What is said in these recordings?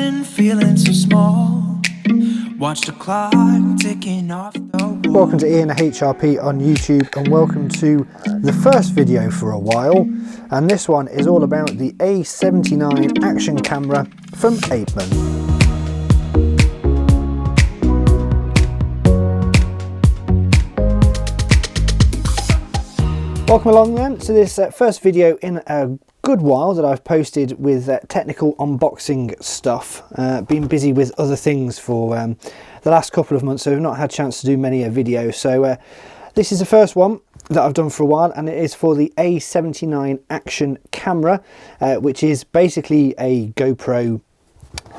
been feeling so small. Watch the clock ticking off the wall. Welcome to Ian HRP on YouTube, and welcome to the first video for a while. And this one is all about the A79 action camera from Apeman. Welcome along then to this first video in a good while that I've posted with technical unboxing stuff. Been busy with other things for the last couple of months, so I've not had a chance to do many videos. So this is the first one that I've done for a while, and it is for the A79 action camera, which is basically a GoPro.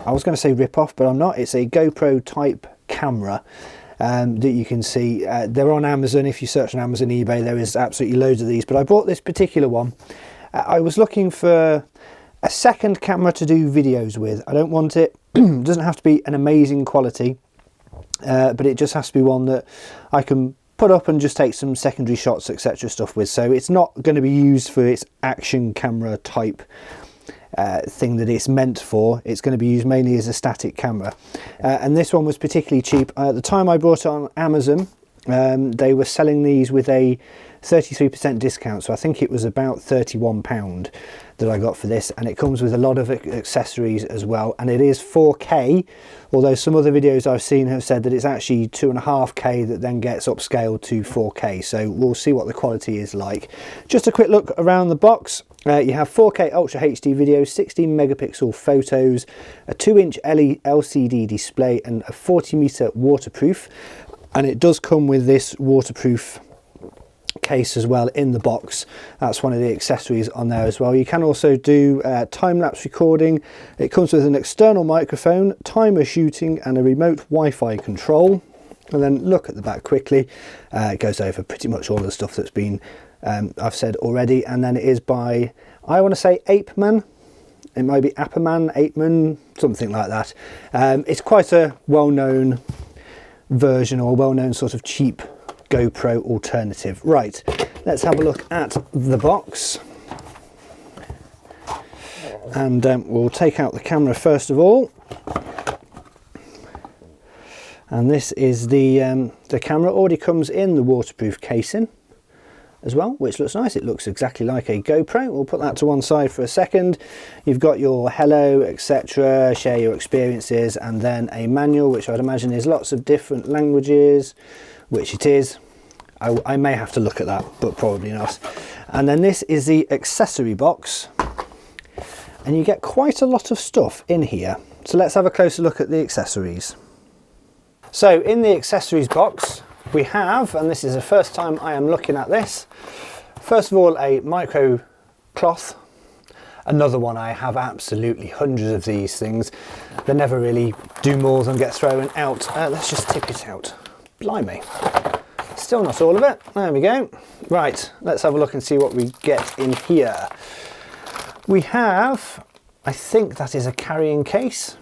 I was going to say rip-off, but I'm not. It's a GoPro type camera. That you can see. They're on Amazon. If you search on Amazon, eBay, there is absolutely loads of these, but I bought this particular one. I was looking for a second camera to do videos with. I don't want it doesn't have to be an amazing quality, but it just has to be one that I can put up and just take some secondary shots, etc. stuff with. So it's not going to be used for its action camera type thing that it's meant for. It's going to be used mainly as a static camera, and this one was particularly cheap. At the time I bought it on Amazon, they were selling these with a 33% discount, so I think it was about £31 that I got for this, and it comes with a lot of accessories as well, and it is 4K, although some other videos I've seen have said that it's actually 2.5K that then gets upscaled to 4K, so we'll see what the quality is like. Just a quick look around the box. You have 4K Ultra HD video, 16 megapixel photos, a 2-inch LCD display, and a 40-meter waterproof, and it does come with this waterproof case as well in the box. That's one of the accessories on there as well. You can also do time-lapse recording. It comes with an external microphone, timer shooting, and a remote Wi-Fi control. And then look at the back quickly. It goes over pretty much all of the stuff that's been I've said already, and then it is by, I want to say, Apeman. It might be Apeman, Apeman, something like that. It's quite a well-known version, or well-known sort of cheap GoPro alternative. Right, let's have a look at the box, and we'll take out the camera first of all. And this is the camera. Already comes in the waterproof casing as well, which looks nice. It looks exactly like a GoPro. We'll put that to one side for a second. You've got your hello, etc., share your experiences, and then a manual, which I'd imagine is lots of different languages, which it is. I may have to look at that, but probably not. And then this is the accessory box, and you get quite a lot of stuff in here. So let's have a closer look at the accessories. So in the accessories box, we have, and this is the first time I am looking at this, first of all, a micro cloth. Another one. I have absolutely hundreds of these things. They never really do more than get thrown out. Let's just tip it out. Blimey. Still not all of it. There we go. Right, let's have a look and see what we get in here. We have, I think that is a carrying case.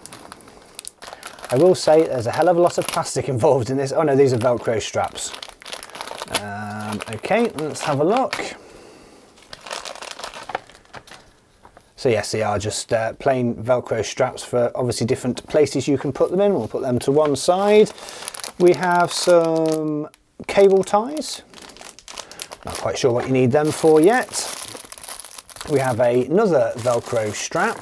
I will say there's a hell of a lot of plastic involved in this. Oh no, these are Velcro straps. Okay, let's have a look. So yes, they are just plain Velcro straps for obviously different places you can put them in. We'll put them to one side. We have some cable ties. Not quite sure what you need them for yet. We have another Velcro strap.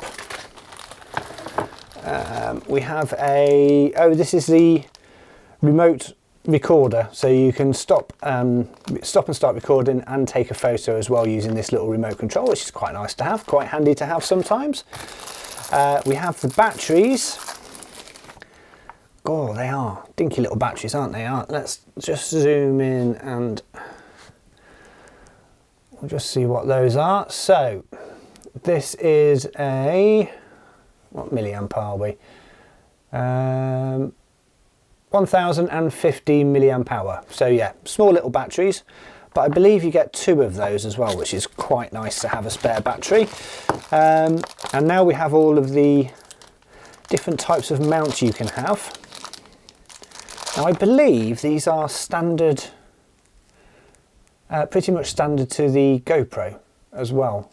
We have this is the remote recorder, so you can stop and start recording and take a photo as well using this little remote control, which is quite nice to have, quite handy to have sometimes. We have the batteries. Oh, they are dinky little batteries, aren't they? Let's just zoom in and we'll just see what those are. So this is a, what milliamp are we? 1050 milliamp hour. So yeah, small little batteries, but I believe you get 2 of those as well, which is quite nice to have a spare battery. And now we have all of the different types of mounts you can have. Now I believe these are standard, pretty much standard to the GoPro as well.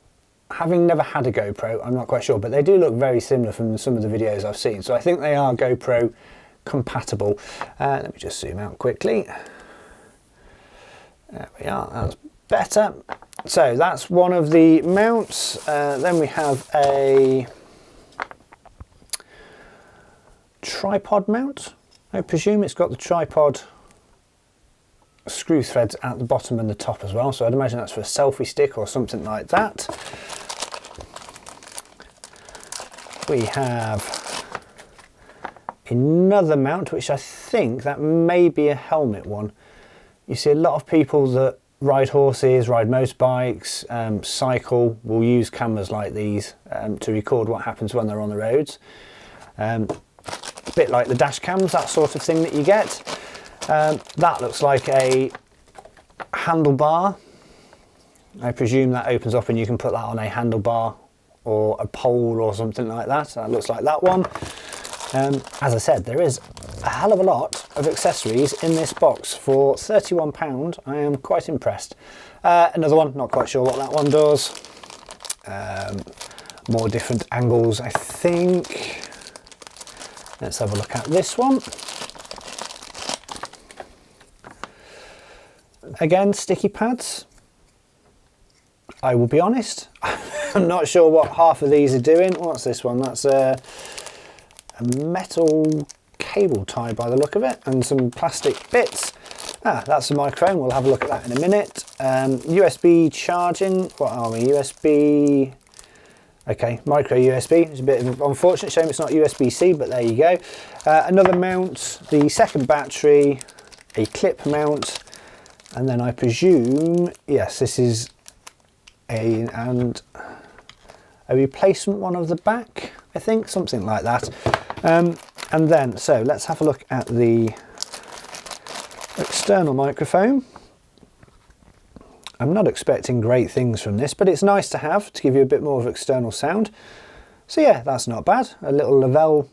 having never had a GoPro, I'm not quite sure, but they do look very similar from some of the videos I've seen. So I think they are GoPro compatible. Let me just zoom out quickly. There we are, that's better. So that's one of the mounts. Then we have a tripod mount. I presume it's got the tripod screw threads at the bottom and the top as well, so I'd imagine that's for a selfie stick or something like that. We have another mount, which I think that may be a helmet one. You see a lot of people that ride horses, ride motorbikes, cycle, will use cameras like these to record what happens when they're on the roads. A bit like the dash cams, that sort of thing that you get. That looks like a handlebar. I presume that opens up and you can put that on a handlebar or a pole or something like that. That looks like that one. As I said, there is a hell of a lot of accessories in this box for £31. I am quite impressed. Another one, not quite sure what that one does. More different angles, I think. Let's have a look at this one. Again, sticky pads. I will be honest, I'm not sure what half of these are doing. What's this one? That's a metal cable tie by the look of it, and some plastic bits. That's the microphone. We'll have a look at that in a minute. USB charging. What are we? USB. Okay, micro USB. It's a bit of an unfortunate shame it's not USB-C, but there you go. Another mount, the second battery, a clip mount, and then I presume, yes, this is a replacement one of the back, I think, something like that. And then, so let's have a look at the external microphone. I'm not expecting great things from this, but it's nice to have to give you a bit more of external sound. So yeah, that's not bad. A little Lavelle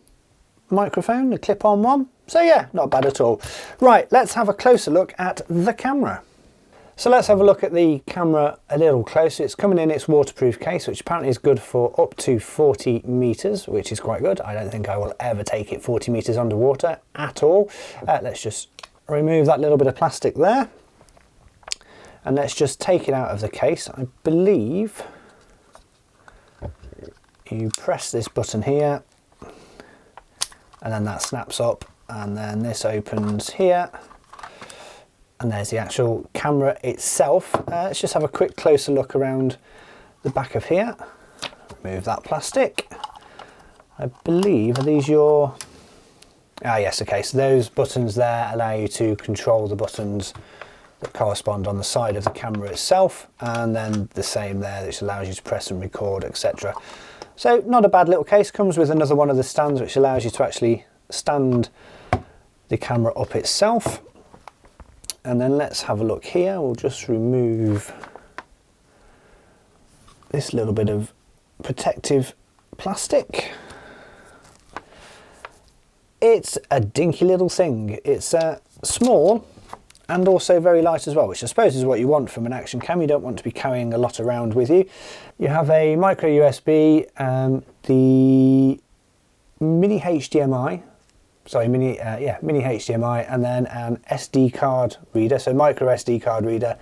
microphone, a clip-on one. So yeah, not bad at all. Right, let's have a closer look at the camera. So let's have a look at the camera a little closer. It's coming in its waterproof case, which apparently is good for up to 40 meters, which is quite good. I don't think I will ever take it 40 meters underwater at all. Let's just remove that little bit of plastic there. And let's just take it out of the case. I believe you press this button here and then that snaps up, and then this opens here, and there's the actual camera itself. Let's just have a quick closer look around the back of here. Remove that plastic. I believe, are these your... yes, okay, so those buttons there allow you to control the buttons that correspond on the side of the camera itself, and then the same there, which allows you to press and record, etc. So not a bad little case. Comes with another one of the stands which allows you to actually stand the camera up itself. And then let's have a look here. We'll just remove this little bit of protective plastic. It's a dinky little thing. It's small and also very light as well, which I suppose is what you want from an action cam. You don't want to be carrying a lot around with you. You have a micro USB, the mini HDMI, mini HDMI, and then an SD card reader, so micro SD card reader.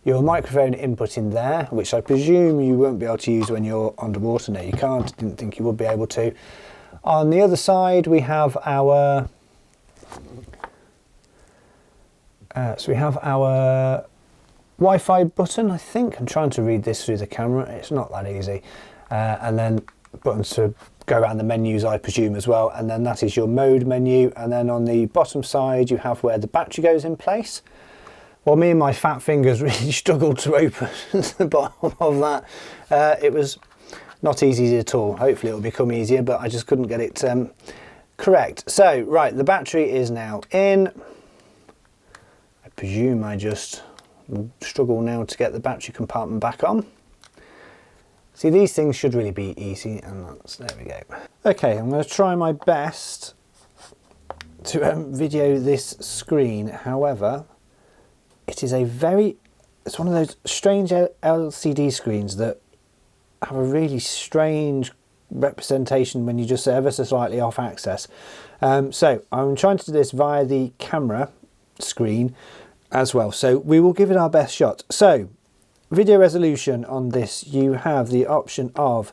Your microphone input in there, which I presume you won't be able to use when you're underwater. No, you can't. Didn't think you would be able to. On the other side, we have our Wi-Fi button, I think. I'm trying to read this through the camera. It's not that easy. And then buttons to go around the menus, I presume, as well. And then that is your mode menu. And then on the bottom side, you have where the battery goes in place. Well, me and my fat fingers really struggled to open the bottom of that. It was not easy at all. Hopefully it'll become easier, but I just couldn't get it correct. So, right, the battery is now in. I presume I just struggle now to get the battery compartment back on. See, these things should really be easy, and there we go. Okay, I'm going to try my best to video this screen. However, it is it's one of those strange LCD screens that have a really strange representation when you just ever so slightly off axis. So I'm trying to do this via the camera screen as well, so we will give it our best shot. So video resolution on this, you have the option of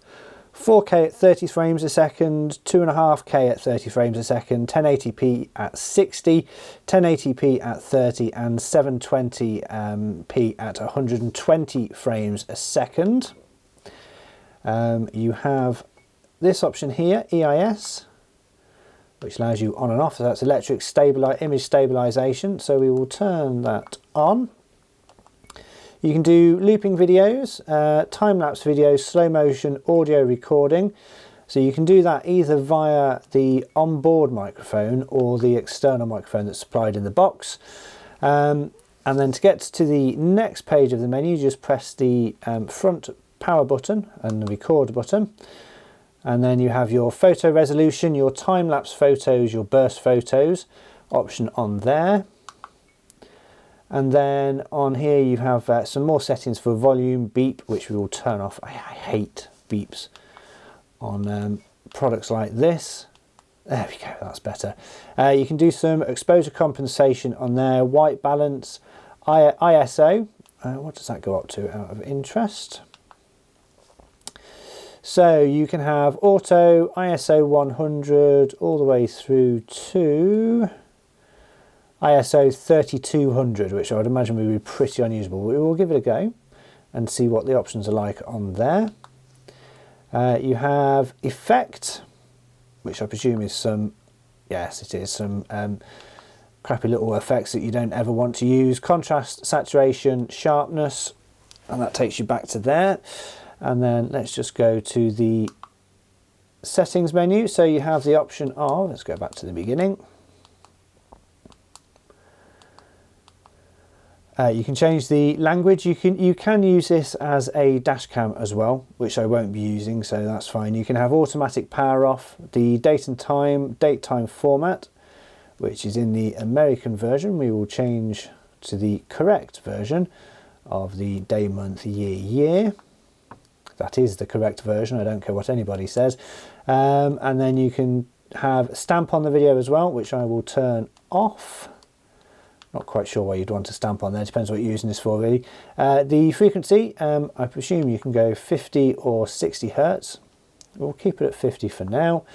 4K at 30 frames a second, 2.5K at 30 frames a second, 1080p at 60, 1080p at 30 and 720p at 120 frames a second. You have this option here, EIS, which allows you on and off, so that's electric image stabilization, so we will turn that on. You can do looping videos, time-lapse videos, slow motion, audio recording. So you can do that either via the onboard microphone or the external microphone that's supplied in the box. And then to get to the next page of the menu, just press the front power button and the record button. And then you have your photo resolution, your time-lapse photos, your burst photos option on there. And then on here you have some more settings for volume, beep, which we will turn off. I hate beeps on products like this. There we go, that's better. You can do some exposure compensation on there, white balance, ISO. What does that go up to out of interest? So you can have auto, ISO 100, all the way through to ISO 3200, which I would imagine would be pretty unusable. We will give it a go and see what the options are like on there. You have effect, which I presume is some, yes it is, some crappy little effects that you don't ever want to use. Contrast, saturation, sharpness, and that takes you back to there. And then let's just go to the settings menu. So you have the option of, let's go back to the beginning. You can change the language. You can use this as a dash cam as well, which I won't be using, so that's fine. You can have automatic power off, the date time format, which is in the American version. We will change to the correct version of the day, month, year. That is the correct version. I don't care what anybody says. And then you can have stamp on the video as well, which I will turn off. Not quite sure why you'd want to stamp on there, depends what you're using this for really. The frequency, I presume you can go 50 or 60 Hertz. We'll keep it at 50 for now.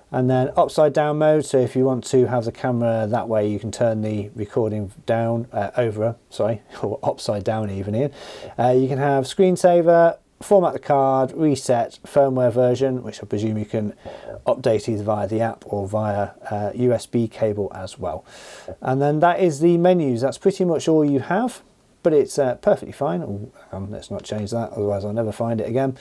And then upside down mode, so if you want to have the camera that way, you can turn the recording down, or upside down even here. You can have screensaver, format the card, reset, firmware version, which I presume you can update either via the app or via USB cable as well. And then that is the menus. That's pretty much all you have, but it's perfectly fine. Let's not change that, otherwise I'll never find it again.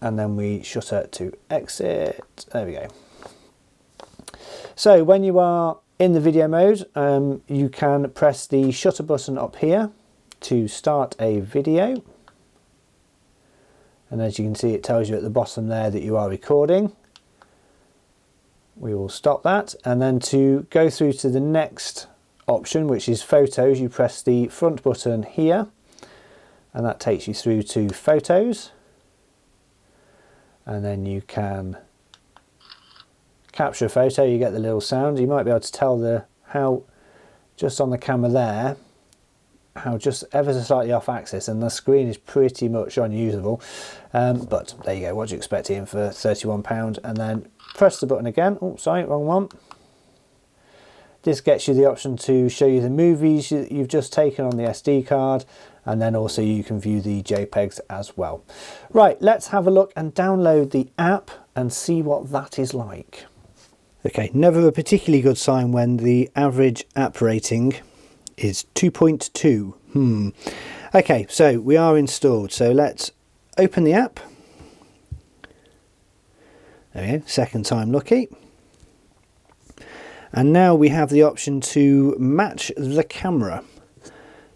And then we shutter to exit. There we go. So when you are in the video mode, you can press the shutter button up here to start a video. And as you can see, it tells you at the bottom there that you are recording. We will stop that. And then to go through to the next option, which is photos, you press the front button here, and that takes you through to photos. And then you can capture a photo, you get the little sound. You might be able to tell how just on the camera there, how just ever so slightly off axis, and the screen is pretty much unusable, but there you go. What do you expect in for £31? And then press the button again. Oh, sorry, wrong one. This gets you the option to show you the movies you've just taken on the SD card, and then also you can view the JPEGs as well. Right, let's have a look and download the app and see what that is like. Okay, never a particularly good sign when the average app rating is 2.2. Okay, so we are installed. So let's open the app. There we go, second time lucky. And now we have the option to match the camera.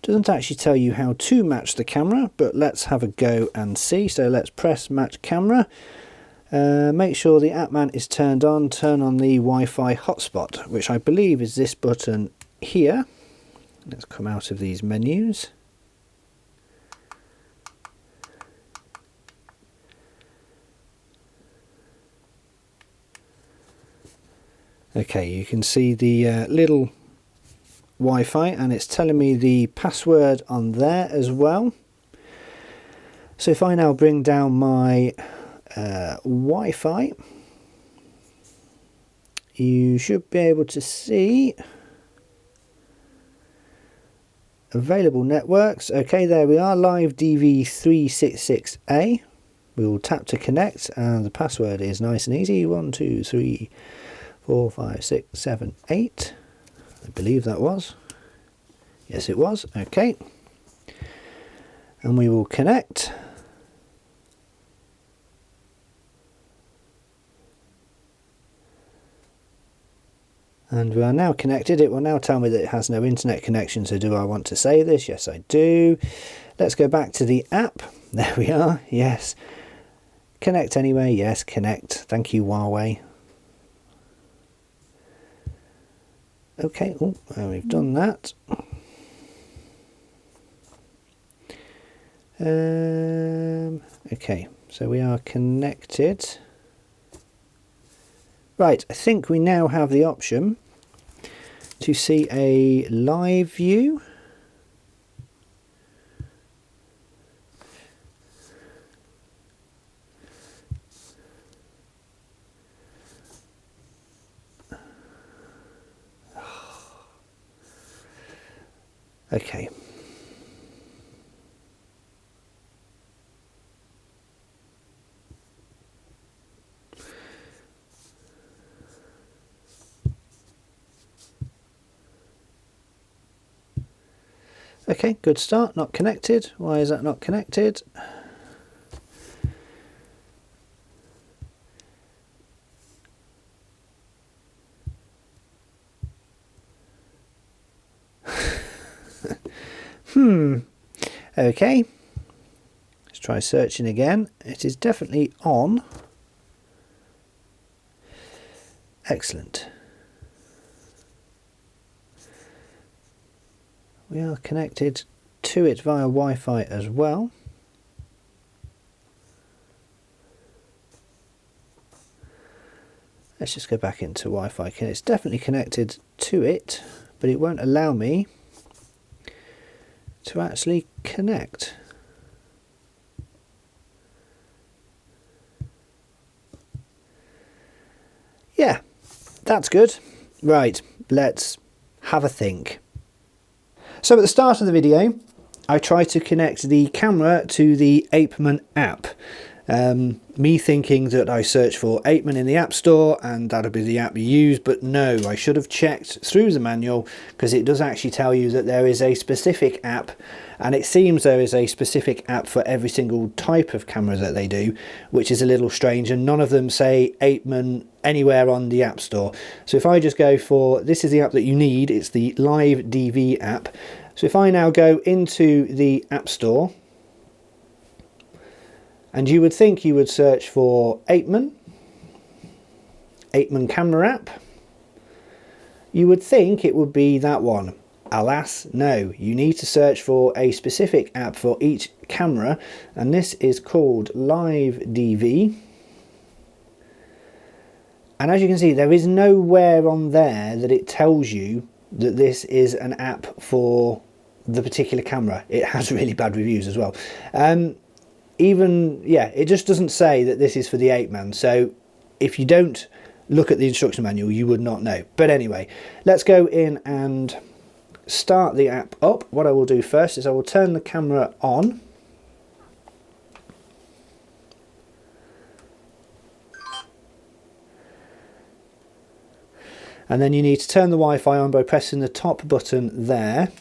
Doesn't actually tell you how to match the camera, but let's have a go and see. So let's press match camera. Make sure the Apeman is turned on. Turn on the Wi-Fi hotspot, which I believe is this button here. Let's come out of these menus. Okay, you can see the little Wi-Fi, and it's telling me the password on there as well. So if I now bring down my Wi-Fi, you should be able to see available networks. Okay, there we are, live DV366A. We will tap to connect, and the password is nice and easy. 1 2 3 4 5 6 7 8. I believe that was. Yes, it was. Okay, and we will connect. And we are now connected. It will now tell me that it has no internet connection, so do I want to say this? Yes, I do. Let's go back to the app. There we are. Yes. Connect anyway. Yes, connect. Thank you, Huawei. Okay, oh, we've done that. Okay, so we are connected. Right, I think we now have the option to see a live view. Okay. Okay, good start. Not connected. Why is that not connected? Okay. Let's try searching again. It is definitely on. Excellent. We are connected to it via Wi-Fi as well. Let's just go back into Wi-Fi. It's definitely connected to it, but it won't allow me to actually connect. Yeah, that's good. Right, let's have a think. So at the start of the video, I tried to connect the camera to the Apeman app. Me thinking that I searched for Apeman in the App Store and that'll be the app you use, but no, I should have checked through the manual, because it does actually tell you that there is a specific app, and it seems there is a specific app for every single type of camera that they do, which is a little strange, and none of them say Apeman anywhere on the App Store. So if I just go for, this is the app that you need, it's the Live DV app. So if I now go into the App Store, and you would think you would search for Apeman camera app, you would think it would be that one. Alas, no, you need to search for a specific app for each camera, and this is called Live DV. And as you can see, there is nowhere on there that it tells you that this is an app for the particular camera. It has really bad reviews as well. It just doesn't say that this is for the Apeman, so if you don't look at the instruction manual you would not know. But anyway, let's go in and start the app up. What I will do first is I will turn the camera on, and then you need to turn the Wi-Fi on by pressing the top button there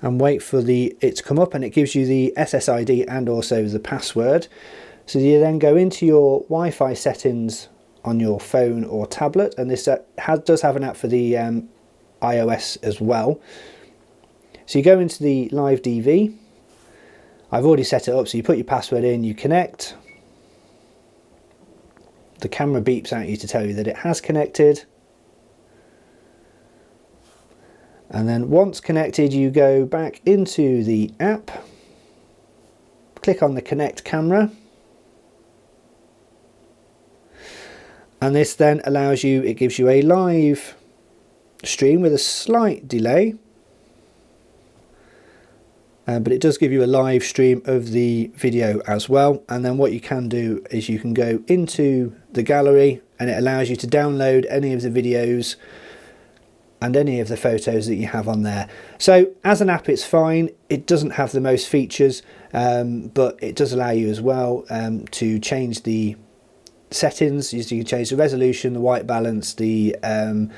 and wait for it to come up, and it gives you the SSID and also the password. So you then go into your Wi-Fi settings on your phone or tablet, and this does have an app for the iOS as well. So you go into the Live DV. I've already set it up, so you put your password in, you connect. The camera beeps at you to tell you that it has connected. And then once connected, you go back into the app, click on the connect camera, And this then allows you, it gives you a live stream with a slight delay, but it does give you a live stream of the video as well. And then what you can do is you can go into the gallery and it allows you to download any of the videos and any of the photos that you have on there. So as an app it's fine. It doesn't have the most features, but it does allow you as well to change the settings. You can change the resolution, the white balance, the and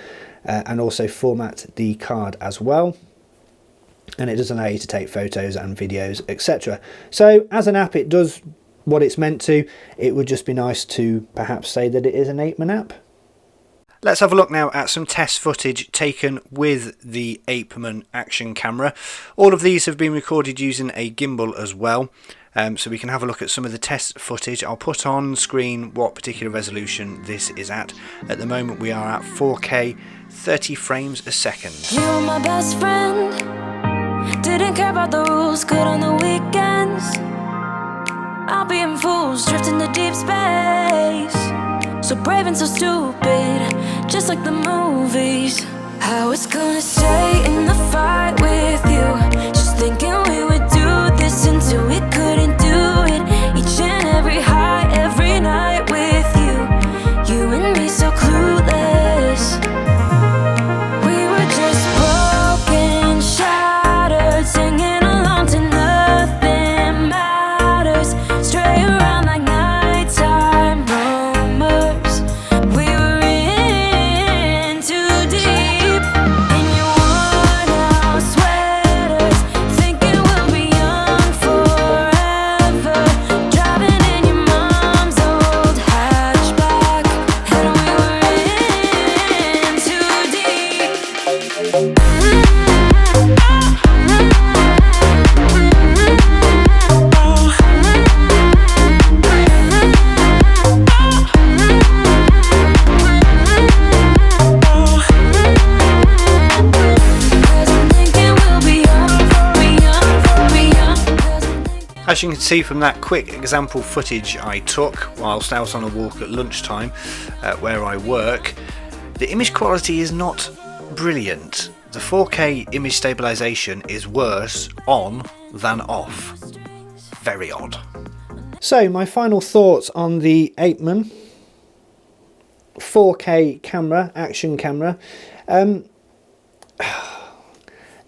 also format the card as well. And it does allow you to take photos and videos, etc. So as an app it does what it's meant to. It would just be nice to perhaps say that it is an Apeman app. Let's have a look now at some test footage taken with the Apeman action camera. All of these have been recorded using a gimbal as well, so we can have a look at some of the test footage. I'll put on screen what particular resolution this is at. At the moment we are at 4K 30 frames a second. You were my best friend, didn't care about the rules, good on the weekends. I'll be in fools, drifting to deep space. So brave and so stupid, just like the movies. I was gonna stay in the fight with you, just thinking we would do this until we couldn't do it. Each and every high, every night with you, you and me so clueless. We were just broken, shattered, singing along to nothing matters. Stray around like nighttime rumors. We were in too deep, in your worn out sweaters, thinking we'll be young forever. Driving in your mom's old hatchback, and we were in too deep. As you can see from that quick example footage I took whilst out on a walk at lunchtime where I work, the image quality is not brilliant. The 4K image stabilization is worse on than off. Very odd. So my final thoughts on the Apeman 4K camera, action camera.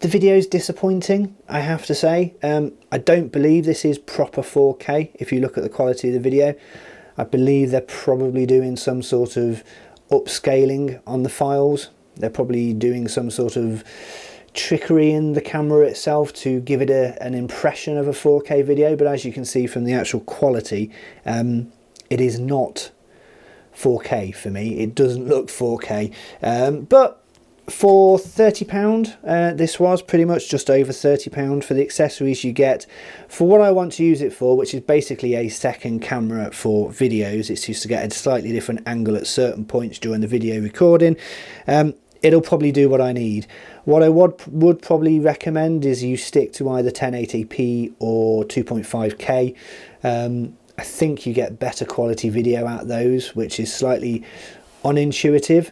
The video is disappointing, I have to say. I don't believe this is proper 4K if you look at the quality of the video. I believe they're probably doing some sort of upscaling on the files. They're probably doing some sort of trickery in the camera itself to give it an impression of a 4K video, but as you can see from the actual quality, it is not 4K for me. It doesn't look 4K, but for £30, this was pretty much just over £30 for the accessories you get. For what I want to use it for, which is basically a second camera for videos, it's just to get a slightly different angle at certain points during the video recording. It'll probably do what I need. What I would probably recommend is you stick to either 1080p or 2.5K. I think you get better quality video out of those, which is slightly unintuitive.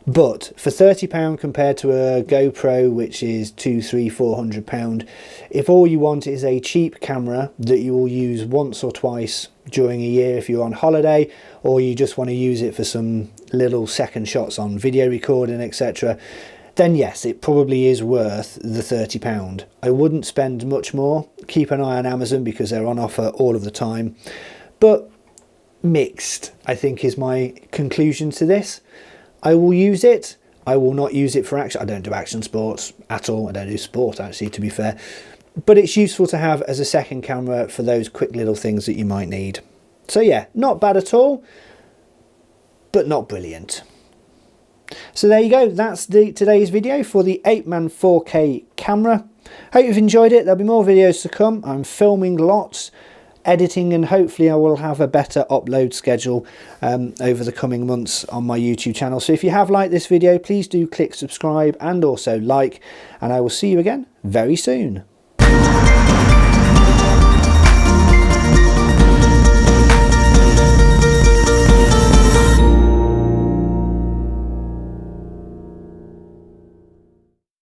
But for £30 compared to a GoPro, which is £200, £300, £400, if all you want is a cheap camera that you will use once or twice during a year if you're on holiday, or you just want to use it for some little second shots on video recording, etc., then yes, it probably is worth the £30. I wouldn't spend much more. Keep an eye on Amazon because they're on offer all of the time. But mixed, I think, is my conclusion to this. I will use it. I will not use it for action. I don't do action sports at all. I don't do sport, actually, to be fair. But it's useful to have as a second camera for those quick little things that you might need. So yeah, not bad at all, but not brilliant. So there you go. That's today's video for the Apeman 4K camera. Hope you've enjoyed it. There'll be more videos to come. I'm filming lots, editing, and hopefully I will have a better upload schedule over the coming months on my YouTube channel. So if you have liked this video, please do click subscribe and also like, and I will see you again very soon.